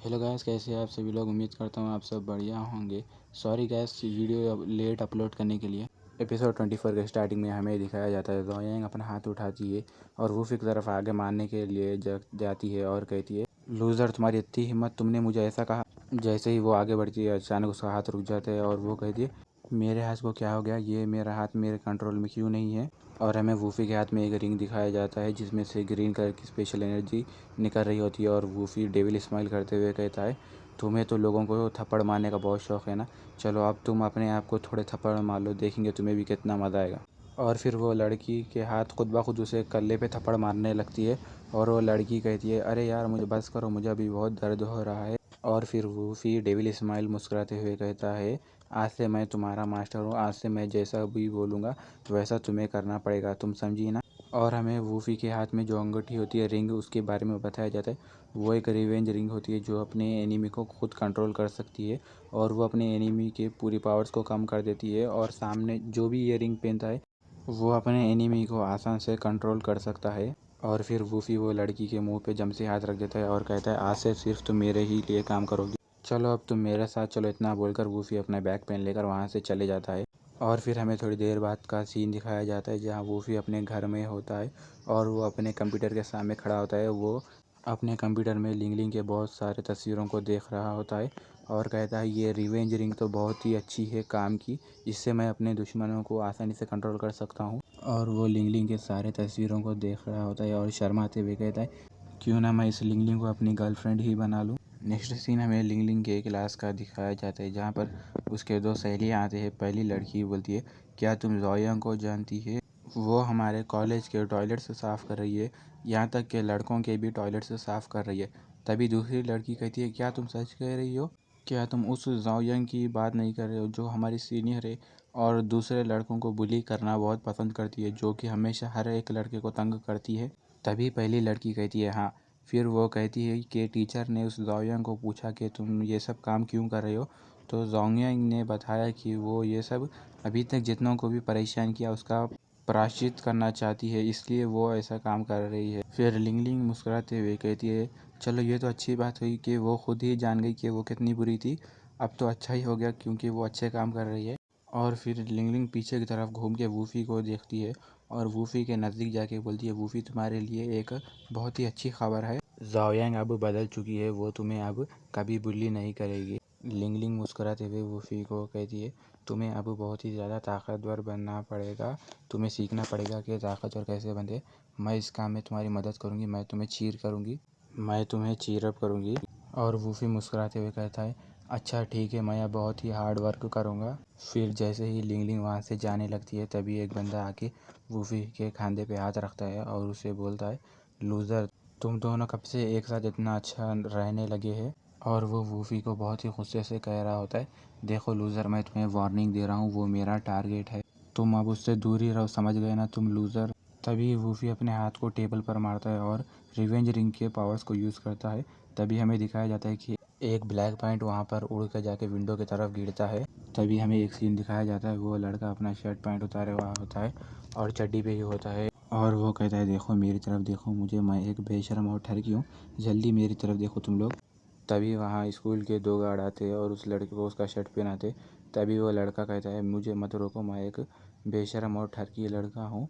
Hello guys, कैसे हैं आप सभी लोग। उम्मीद करता हूँ आप सब बढ़िया होंगे। Sorry guys, video late upload करने के लिए। एपिसोड 24 के स्टार्टिंग में हमें दिखाया जाता है जोयांग अपना हाथ उठाती है और वूफी की तरफ आगे मारने के लिए जाती है और कहती है, लूज़र तुम्हारी इतनी हिम्मत, तुमने मुझे ऐसा कहा। जैसे ही वो आगे बढ़ती है अचानक उसका हाथ रुक जाता है और वो कहती है, मेरे हाथ को क्या हो गया, ये मेरा हाथ मेरे कंट्रोल में क्यों नहीं है। और हमें वूफी के हाथ में एक रिंग दिखाया जाता है जिसमें से ग्रीन कलर की स्पेशल एनर्जी निकल रही होती है और वूफी डेविल स्माइल करते हुए कहता है, तुम्हें तो लोगों को थप्पड़ मारने का बहुत शौक है ना, चलो अब तुम अपने आप को थोड़े थप्पड़ मार लो, देखेंगे तुम्हें भी कितना मज़ा आएगा। और फिर वो लड़की के हाथ खुद ब खुद उसे कल्ले पे थप्पड़ मारने लगती है और वो लड़की कहती है, अरे यार मुझे बस करो, मुझे अभी बहुत दर्द हो रहा है। और फिर वूफी डेविल स्माइल मुस्कुराते हुए कहता है, आज से मैं तुम्हारा मास्टर हूँ, आज से मैं जैसा भी बोलूँगा वैसा तुम्हें करना पड़ेगा, तुम समझी ना। और हमें वूफी के हाथ में जो अंगूठी होती है रिंग, उसके बारे में बताया जाता है। वो एक रिवेंज रिंग होती है जो अपने एनिमी को खुद कंट्रोल कर सकती है और वो अपने एनिमी के पूरी पावर्स को कम कर देती है और सामने जो भी ये रिंग पहनता है वो अपने एनिमी को आसान से कंट्रोल कर सकता है। और फिर वूफी वो लड़की के मुंह पे जम से हाथ रख देता है और कहता है, आज से सिर्फ तुम मेरे ही लिए काम करोगी, चलो अब तुम मेरे साथ चलो। इतना बोलकर वूफी अपना बैग पेन लेकर वहाँ से चले जाता है। और फिर हमें थोड़ी देर बाद का सीन दिखाया जाता है जहाँ वूफी अपने घर में होता है और वो अपने कंप्यूटर के सामने खड़ा होता है। वो अपने कंप्यूटर में लिंग लिंग के बहुत सारे तस्वीरों को देख रहा होता है और कहता है, ये रिवेंज रिंग तो बहुत ही अच्छी है काम की, इससे मैं अपने दुश्मनों को आसानी से कंट्रोल कर सकता हूँ। और वो लिंग लिंग के सारे तस्वीरों को देख रहा होता है और शर्माते हुए कहता है, क्यों ना मैं इस लिंग लिंग को अपनी गर्लफ्रेंड ही बना लूँ। नेक्स्ट सीन हमें लिंग लिंग के क्लास का दिखाया जाता है जहाँ पर उसके दो सहेलियाँ आते हैं। पहली लड़की बोलती है, क्या तुम जोयांग को जानती है, वो हमारे कॉलेज के टॉयलेट से साफ़ कर रही है, यहाँ तक कि लड़कों के भी टॉयलेट से साफ़ कर रही है। तभी दूसरी लड़की कहती है, क्या तुम सच कह रही हो, क्या तुम उस जोयांग की बात नहीं कर रहे हो जो हमारी सीनियर है और दूसरे लड़कों को बुली करना बहुत पसंद करती है, जो कि हमेशा हर एक लड़के को तंग करती है। तभी पहली लड़की कहती है, हाँ। फिर वो कहती है कि टीचर ने उस जोयांग को पूछा कि तुम ये सब काम क्यों कर रहे हो, तो जोयांग ने बताया कि वो ये सब अभी तक जितनों को भी परेशान किया उसका प्रायश्चित करना चाहती है, इसलिए वो ऐसा काम कर रही है। फिर लिंग लिंग मुस्कुराते हुए कहती है, चलो ये तो अच्छी बात हुई कि वो खुद ही जान गई कि वो कितनी बुरी थी, अब तो अच्छा ही हो गया क्योंकि वो अच्छे काम कर रही है। और फिर लिंग लिंग पीछे की तरफ घूम के वूफी को देखती है और वूफी के नज़दीक जाके बोलती है, वूफी तुम्हारे लिए एक बहुत ही अच्छी खबर है, जोयांग अब बदल चुकी है, वो तुम्हें अब कभी बुली नहीं करेगी। लिंग लिंग मुस्कुराते हुए वूफी को कहती है, तुम्हें अब बहुत ही ज़्यादा ताकतवर बनना पड़ेगा, तुम्हें सीखना पड़ेगा कि ताकतवर कैसे बनते। मैं इस काम में तुम्हारी मदद करूँगी, मैं तुम्हें चीर करूँगी, मैं तुम्हें चीरअप करूँगी। और वूफी मुस्कुराते हुए कहता है, अच्छा ठीक है, मैं अब बहुत ही हार्ड वर्क करूँगा। फिर जैसे ही लिंग लिंग वहाँ से जाने लगती है तभी एक बंदा आके वूफी के खांधे पे हाथ रखता है और उसे बोलता है, लूज़र, तुम दोनों कब से एक साथ इतना अच्छा रहने लगे हैं। और वो वूफी को बहुत ही गुस्से से कह रहा होता है, देखो लूज़र, मैं तुम्हें वार्निंग दे रहा हूँ, वो मेरा टारगेट है, तुम अब उससे दूर ही रहो, समझ गए ना तुम लूज़र। तभी वूफी अपने हाथ को टेबल पर मारता है और रिवेंज रिंग के पावर्स को यूज़ करता है। तभी हमें दिखाया जाता है कि एक ब्लैक पॉइंट वहाँ पर उड़ कर जाके विंडो की तरफ गिरता है। तभी हमें एक सीन दिखाया जाता है, वो लड़का अपना शर्ट पैंट उतारे हुआ होता है और चड्डी पे ही होता है और वो कहता है, देखो मेरी तरफ देखो मुझे, मैं एक बेशर्म और ठरकी हूँ, जल्दी मेरी तरफ देखो तुम लोग। तभी वहाँ स्कूल के दो गार्ड आते और उस लड़के को उसका शर्ट पहनाते। तभी वो लड़का कहता है, मुझे मत रोको, मैं एक बेशर्म और ठरकी लड़का हूँ,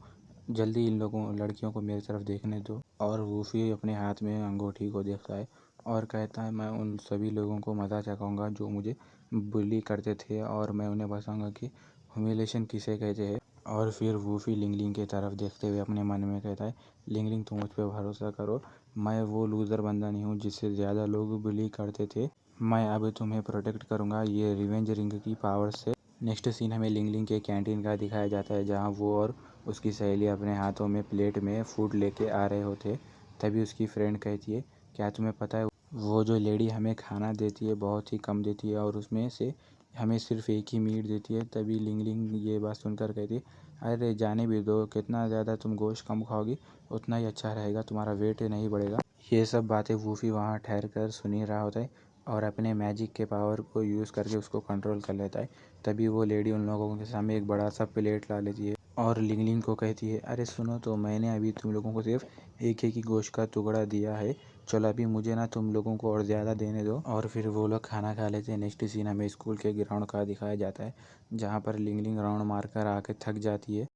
जल्दी इन लोगों लड़कियों को मेरी तरफ देखने दो। और वूफी अपने हाथ में अंगूठी को देखता है और कहता है, मैं उन सभी लोगों को मज़ा चखाऊंगा जो मुझे बुली करते थे और मैं उन्हें बताऊंगा कि ह्यूमिलेशन किसे कहते हैं। और फिर वूफी लिंग लिंग की तरफ देखते हुए अपने मन में कहता है, लिंग लिंग तुम मुझ पर भरोसा करो, मैं वो लूज़र बंदा नहीं हूँ जिससे ज़्यादा लोग बुली करते थे, मैं अब तुम्हें प्रोटेक्ट करूँगा ये रिवेंज रिंग की पावर से। नेक्स्ट सीन हमें लिंग लिंग के कैंटीन का दिखाया जाता है जहाँ वो और उसकी सहेली अपने हाथों में प्लेट में फूड लेके आ रहे होते। तभी उसकी फ्रेंड कहती है, क्या तुम्हें पता है वो जो लेडी हमें खाना देती है बहुत ही कम देती है और उसमें से हमें सिर्फ एक ही मीट देती है। तभी लिंग लिंग ये बात सुनकर कहती है, अरे जाने भी दो, कितना ज़्यादा तुम गोश्त कम खाओगी उतना ही अच्छा रहेगा, तुम्हारा वेट नहीं बढ़ेगा। ये सब बातें वूफी वहाँ ठहर कर सुन ही रहा होता है और अपने मैजिक के पावर को यूज़ करके उसको कंट्रोल कर लेता है। तभी वो लेडी उन लोगों के सामने एक बड़ा सा प्लेट ला लेती है और लिंग लिंग को कहती है, अरे सुनो तो, मैंने अभी तुम लोगों को सिर्फ एक ही गोश्त का टुकड़ा दिया है, चलो अभी मुझे ना तुम लोगों को और ज़्यादा देने दो। और फिर वो लोग खाना खा लेते हैं। नेक्स्ट सीन हमें स्कूल के ग्राउंड का दिखाया जाता है, जहाँ पर लिंग लिंग राउंड मारकर आके थक जाती है।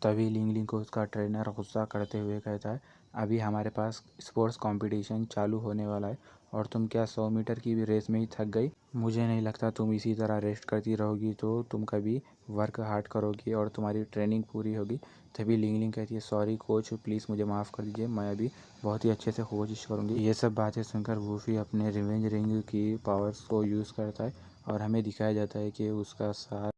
तभी लिंग लिंग को उसका ट्रेनर गुस्सा करते हुए कहता है, अभी हमारे पास स्पोर्ट्स कंपटीशन चालू होने वाला है और तुम क्या 100 मीटर की भी रेस में ही थक गई? मुझे नहीं लगता तुम इसी तरह रेस्ट करती रहोगी तो तुम कभी वर्क हार्ड करोगी और तुम्हारी ट्रेनिंग पूरी होगी। तभी लिंग लिंग कहती है, सॉरी कोच, प्लीज़ मुझे माफ़ कर दीजिए, मैं अभी बहुत ही अच्छे से कोशिश करूँगी। ये सब बातें सुनकर वूफी अपने रिवेंज रिंग की पावर्स को यूज़ करता है और हमें दिखाया जाता है कि उसका साथ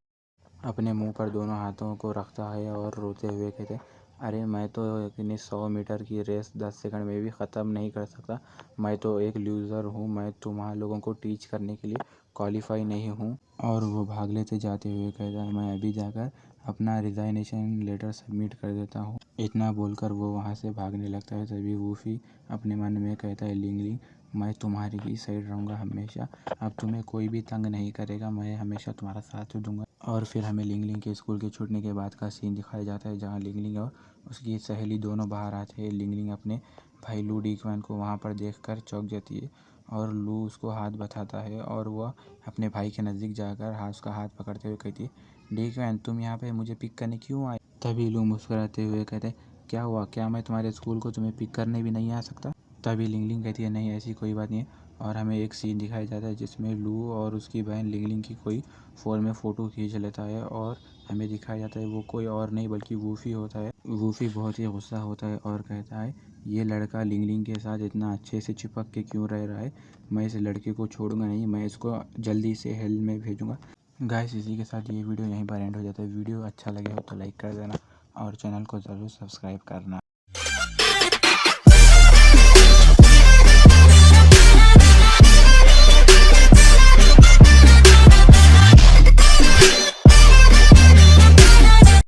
अपने मुंह पर दोनों हाथों को रखता है और रोते हुए कहते हैं, अरे मैं तो इतनी 100 मीटर की रेस 10 सेकंड में भी ख़त्म नहीं कर सकता। मैं तो एक लूज़र हूँ। मैं तुम्हारे लोगों को टीच करने के लिए क्वालिफाई नहीं हूँ। और वो भाग लेते जाते हुए कहता है, मैं अभी जाकर अपना रिज़ाइनेशन लेटर सबमिट कर देता हूँ। इतना बोलकर वो वहाँ से भागने लगता है। तभी वूफी अपने मन में कहता है, लिंग लिंग मैं तुम्हारी ही साइड रहूँगा हमेशा। अब तुम्हें कोई भी तंग नहीं करेगा, मैं हमेशा तुम्हारा साथ दूंगा। और फिर हमें लिंग लिंग के स्कूल के छूटने के बाद का सीन दिखाया जाता है, जहाँ लिंग लिंग और उसकी सहेली दोनों बाहर आते हैं। लिंग लिंग अपने भाई लू डीक्वैन को वहाँ पर देखकर चौंक जाती है और लू उसको हाथ बताता है और वह अपने भाई के नज़दीक जाकर उसका हाथ पकड़ते हुए कहती है, डीक्वैन तुम यहाँ पे मुझे पिक करने क्यों आए? तभी लू मुस्कुराते हुए कहते हैं, क्या हुआ, क्या मैं तुम्हारे स्कूल को तुम्हें पिक करने भी नहीं आ सकता? तभी लिंग लिंग कहती है, नहीं ऐसी कोई बात नहीं है। और हमें एक सीन दिखाया जाता है जिसमें लू और उसकी बहन लिंग लिंग की कोई फ़ोन में फ़ोटो खींच लेता है और हमें दिखाया जाता है वो कोई और नहीं बल्कि वूफी होता है। वूफी बहुत ही गुस्सा होता है और कहता है, ये लड़का लिंग लिंग के साथ इतना अच्छे से चिपक के क्यों रह रहा है? मैं इस लड़के को छोड़ूंगा नहीं, मैं इसको जल्दी से हेल में भेजूंगा। गाइस इसी के साथ ये वीडियो यहीं पर एंड हो जाता है। वीडियो अच्छा लगे हो तो लाइक कर देना और चैनल को ज़रूर सब्सक्राइब करना।